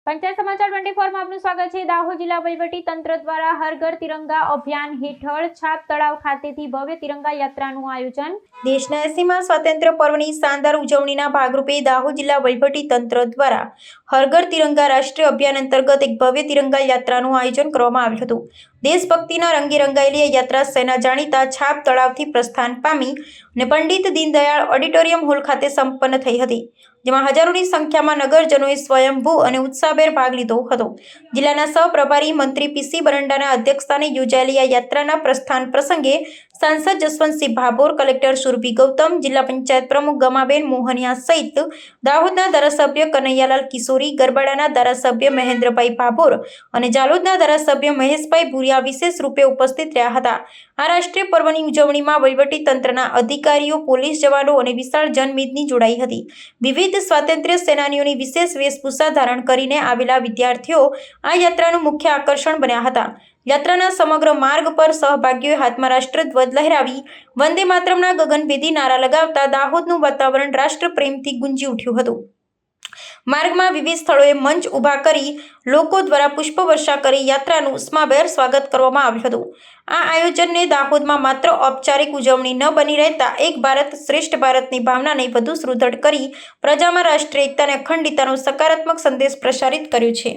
પંચાયત સમાચાર 24 માં આપનું સ્વાગત છે। દાહોદ જિલ્લા વહીવટી તંત્ર દ્વારા હર ઘર તિરંગા અભિયાન હેઠળ છાપ તળાવ ખાતેથી ભવ્ય તિરંગા યાત્રાનું આયોજન। દેશના 80મા સ્વાતંત્ર્ય પર્વની શાનદાર ઉજવણીના ભાગરૂપે દાહોદ જિલ્લા વહીવટી તંત્ર દ્વારા હર ઘર તિરંગા રાષ્ટ્રીય અભિયાન અંતર્ગત એક ભવ્ય તિરંગા યાત્રાનું આયોજન કરવામાં આવ્યું હતું। દેશભક્તિના રંગે રંગાયેલી આ યાત્રા સેના જાણીતા છાપ તળાવથી પ્રસ્થાન પામી અને પંડિત દીનદયાળ ઓડિટોરિયમ હોલ ખાતે સંપન્ન થઈ હતી, જેમાં હજારોની સંખ્યામાં નગરજનોએ સ્વયંભૂ અને ઉત્સાહભેર ભાગ લીધો હતો। જિલ્લાના સહપ્રભારી મંત્રી પીસી બરંડાના અધ્યક્ષસ્થાને યોજાયેલી આ યાત્રાના પ્રસ્થાન પ્રસંગે સાંસદ જસવંતસિંહ ભાભોર, કલેક્ટર સુરભી ગૌતમ, જિલ્લા પંચાયત પ્રમુખ ગમાબેન મોહનિયા સહિત દાહોદના ધારાસભ્ય કનૈયાલાલ કિશોરી, ગરબાડાના ધારાસભ્ય મહેન્દ્રભાઈ ભાભોર અને જાલોદના ધારાસભ્ય મહેશભાઈ ભુરિયા વિશેષ રૂપે ઉપસ્થિત રહ્યા હતા। આ રાષ્ટ્રીય પર્વની ઉજવણીમાં વહીવટી તંત્રના અધિકારીઓ, પોલીસ જવાનો અને વિશાળ જનમેદની જોડાઈ હતી। વિવિધ સ્વાતંત્ર્ય સેનાનીઓની વિશેષ વેશભૂષા ધારણ કરીને આવેલા વિદ્યાર્થીઓ આ યાત્રાનું મુખ્ય આકર્ષણ બન્યા હતા। યાત્રાના સમગ્ર માર્ગ પર સહભાગીઓએ હાથમાં રાષ્ટ્રધ્વજ લહેરાવી વંદે માતરમના ગગનભેદી નારા લગાવતા દાહોદનું વાતાવરણ રાષ્ટ્રપ્રેમથી ગુંજી ઉઠ્યું હતું। માર્ગમાં વિવિધ સ્થળોએ મંચ ઊભા કરી લોકો દ્વારા પુષ્પવર્ષા કરી યાત્રાનું ઉષ્માભેર સ્વાગત કરવામાં આવ્યું હતું। આ આયોજનને દાહોદમાં માત્ર ઔપચારિક ઉજવણી ન બની રહેતા એક ભારત શ્રેષ્ઠ ભારતની ભાવનાને વધુ સુદૃઢ કરી પ્રજામાં રાષ્ટ્રીય એકતા અને અખંડિતતાનો સકારાત્મક સંદેશ પ્રસારિત કર્યો છે।